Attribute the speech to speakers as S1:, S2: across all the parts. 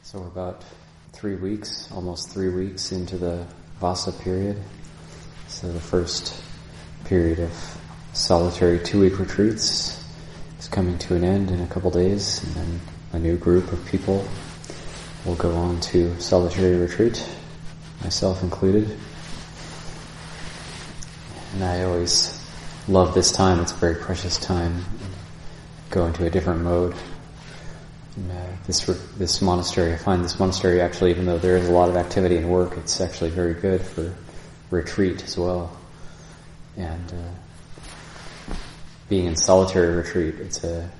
S1: So we're about 3 weeks, almost 3 weeks into the Vasa period. So the first period of solitary 2-week retreats is coming to an end in a couple days, and then a new group of people will go on to solitary retreat, myself included. And I always love this time. It's a very precious time. Go into a different mode. And, this monastery, I find this monastery actually, even though there is a lot of activity and work, it's actually very good for retreat as well. And being in solitary retreat, it's a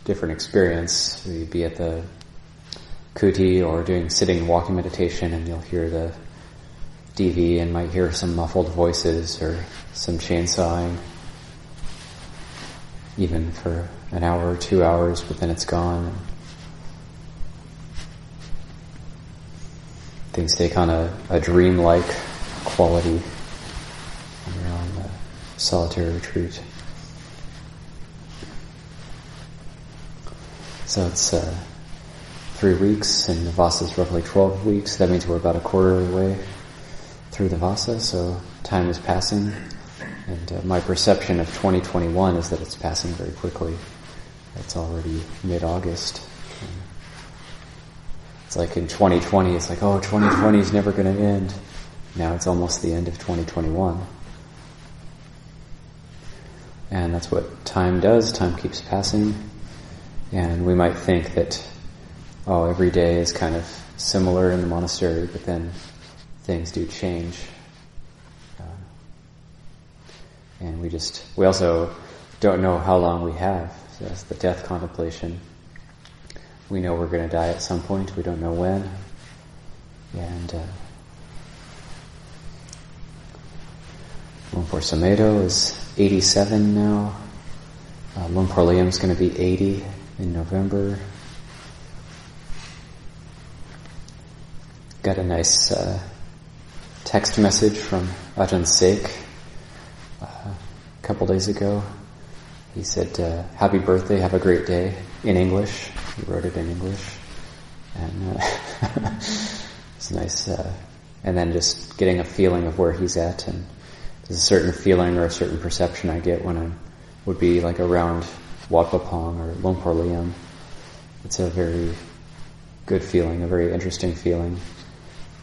S1: different experience. We'd be at the kuti or doing sitting and walking meditation, and you'll hear the DV and might hear some muffled voices or some chainsawing, even for an hour or 2 hours, but then it's gone. Things take on a dream-like quality when you're on the solitary retreat. So it's 3 weeks, and the Vasa is roughly 12 weeks. That means we're about a quarter of the way through the Vasa, so time is passing. And my perception of 2021 is that it's passing very quickly. It's already mid-August. It's like in 2020, it's like, oh, 2020 is never going to end. Now it's almost the end of 2021. And that's what time does. Time keeps passing. And we might think that, oh, every day is kind of similar in the monastery, but then things do change. And we also don't know how long we have. So that's the death contemplation. We know we're going to die at some point. We don't know when. And Lumpur Samedo is 87 now. Lumpur Liam's going to be 80 in November. Got a nice text message from Ajahn Sek a couple days ago. He said, happy birthday, have a great day, in English. He wrote it in English. And it's nice. And then just getting a feeling of where he's at. And there's a certain feeling or a certain perception I get when I would be like around Wat Pah Pong or Lumpur Liam. It's a very good feeling, a very interesting feeling.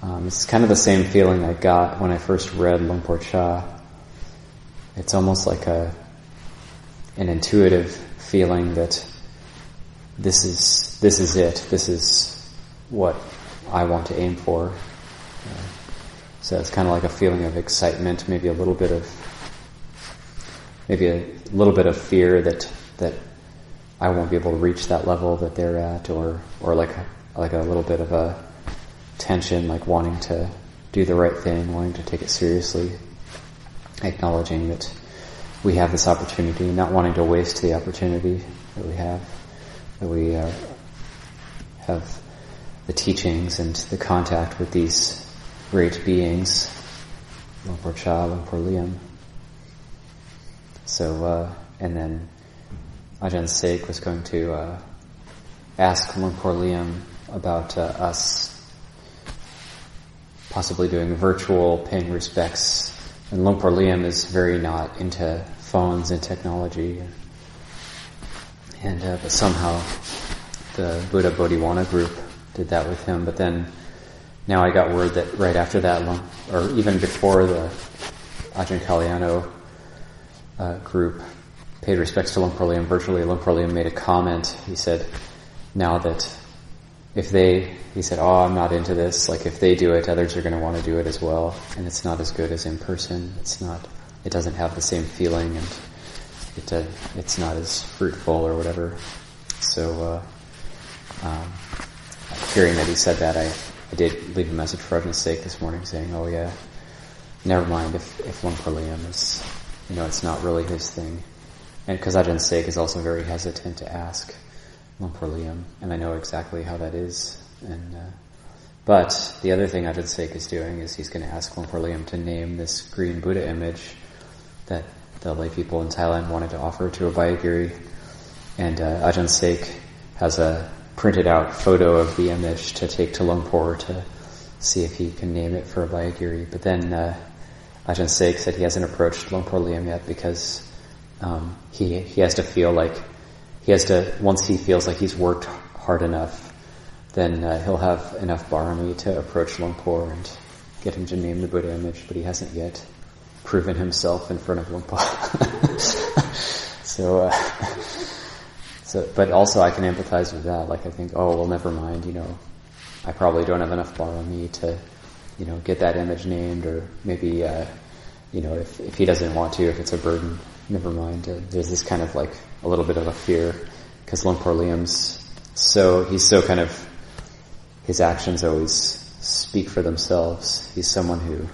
S1: It's kind of the same feeling I got when I first read Lumpur Cha. It's almost like an intuitive feeling that this is it. This is what I want to aim for. So it's kind of like a feeling of excitement, maybe a little bit of fear that I won't be able to reach that level that they're at, or like a little bit of a tension, like wanting to do the right thing, wanting to take it seriously, acknowledging that we have this opportunity, not wanting to waste the opportunity that we have, that we have the teachings and the contact with these great beings, Lumpur Cha, Lumpur Liam. So, and then Ajahn Sek was going to ask Lumpur Liam about us possibly doing virtual paying respects. And Lumpur Liam is very not into phones and technology. And but somehow the Buddha Bodhiwana group did that with him. But then now I got word that right after that, or even before the Ajahn Kalyano group paid respects to Lumpur Liam virtually, Lumpur Liam made a comment. He said, now that he said, oh, I'm not into this. Like if they do it, others are going to want to do it as well. And it's not as good as in person. It doesn't have the same feeling, and it's not as fruitful or whatever. So, hearing that he said that, I did leave a message for Ajahn Sek this morning saying, oh yeah, never mind if Lumpur Liam is, it's not really his thing. And because Ajahn Sek is also very hesitant to ask Lumpur Liam, and I know exactly how that is. And but the other thing Ajahn Sek is doing is he's going to ask Lumpur Liam to name this green Buddha image that the lay people in Thailand wanted to offer to Abhayagiri. And Ajahn Sek has a printed out photo of the image to take to Lumpur to see if he can name it for Abhayagiri. But then Ajahn Sek said he hasn't approached Lumpur Liam yet because he has to feel like once he feels like he's worked hard enough, then he'll have enough barami to approach Lumpur and get him to name the Buddha image, but he hasn't yet proven himself in front of Lumpur. But also I can empathize with that. Like I think, oh, well, never mind, I probably don't have enough barami to, get that image named, or maybe, if he doesn't want to, if it's a burden, never mind. There's this kind of like a little bit of a fear, because Lumpur Liam's his actions always speak for themselves. He's someone who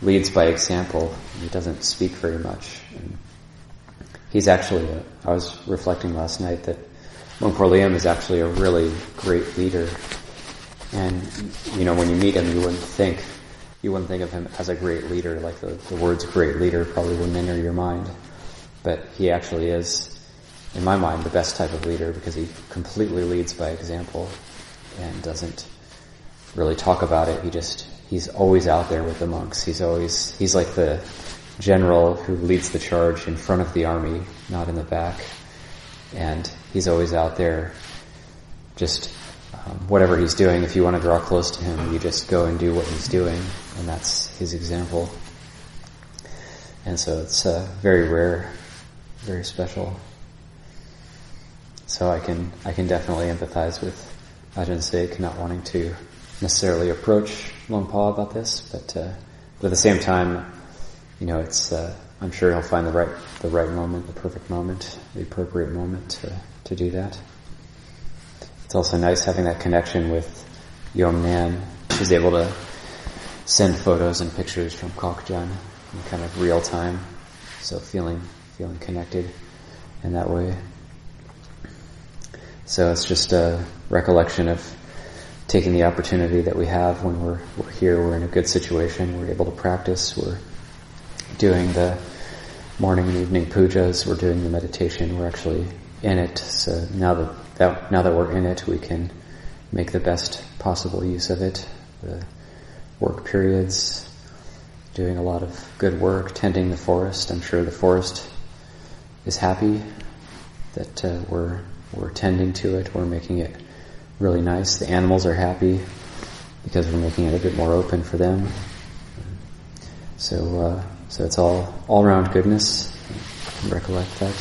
S1: leads by example. He doesn't speak very much. And he's actually, I was reflecting last night that Lumpur Liam is actually a really great leader. And, when you meet him, you wouldn't think of him as a great leader, like the words great leader probably wouldn't enter your mind. But he actually is, in my mind, the best type of leader, because he completely leads by example and doesn't really talk about it. He's always out there with the monks. He's like the general who leads the charge in front of the army, not in the back. And he's always out there just whatever he's doing. If you want to draw close to him, you just go and do what he's doing, and that's his example. And so it's very rare, very special. So I can definitely empathize with Ajahn Sek not wanting to necessarily approach Lumpur about this, but at the same time, it's I'm sure he'll find the right moment, the perfect moment, the appropriate moment to do that. It's also nice having that connection with Yom Nan. She's able to send photos and pictures from Kokjan in kind of real time, so feeling connected in that way. So it's just a recollection of taking the opportunity that we have when we're here, we're in a good situation, we're able to practice, we're doing the morning and evening pujas, we're doing the meditation, we're actually in it. So now that we're in it, we can make the best possible use of it. The work periods, doing a lot of good work, tending the forest. I'm sure the forest is happy that we're tending to it, we're making it really nice. The animals are happy because we're making it a bit more open for them. So it's all around goodness. Recollect that.